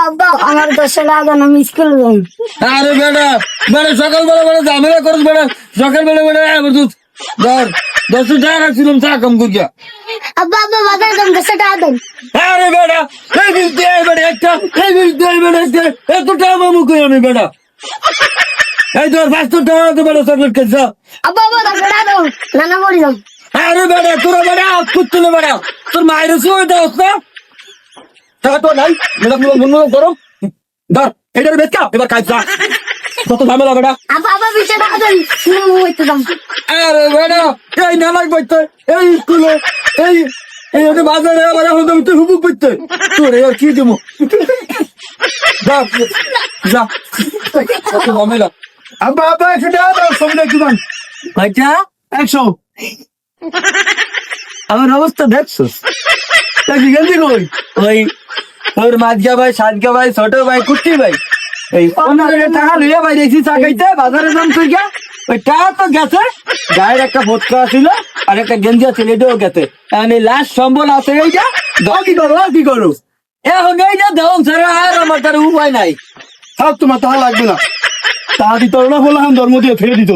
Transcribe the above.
আব্বা আব্বা আমার 10 টাকা দেন আমি স্কুল যাই। আরে বেটা বেটা সকালবেলা বেটা ঝামেলা করিস বেটা সকালবেলা বেটা এবার তুই ধর 10 টাকা রাখছিলাম চা কম করিয়া আব্বা আব্বা বাজার দেন 10 টাকা দেন। আরে বেটা এই বিল দে বেটা একটা এই বিল দে বেটা একটা এত টাকা মামু কই আমি বেটা এই তোর 500 টাকা তো বেটা চকলেট খেয়েছ আব্বা আব্বা 10 টাকা দাও নানা পড়ি যাও। আরে বেটা তোরা বেটা কুত্তুলে বেটা তোর মায়ের সুই দাও না টাকা তো নাই বেটা মন গরম ধর এটার বেচকা এবার কাজ যা কত ঝামেলা বেটা আব্বা আব্বা 20 টাকা দেন শুনো হইতে দাম। আরে বেটা এই না লাগবে এই স্কুলে এই এই বাজারে আবার এখন তুই হুবুক করতে তোরে আর কি দেবো যা যা কত ঝামেলা আব্বা আব্বা 100 টাকা দাও সবটা একটু দাম ভাইটা 100 আমার অবস্থা দেখছিস টাকা গেলি কই ওই ওর মাঝগা ভাই সাতগা ভাই ছোট ভাই কুটি ভাই এই 15 টাকা লইয়া ভাই দেখছি চা খাইতে বাজারে দাম তুই গা ওই টাকা তো গেছে গায়ের একটা বোতকা ছিল আর একটা গেঞ্জি ছিল এটাও গেছে এখন এই লাস্ট সম্বল আছে এইটা কি করো এখন এইটা দেওয়ান ছাড়া আর আমার তার উপায় নাই থাক তোমার টাকা লাগবে না টাকা দিতে না বললাম ধর্ম দিয়ে ফেলে দিত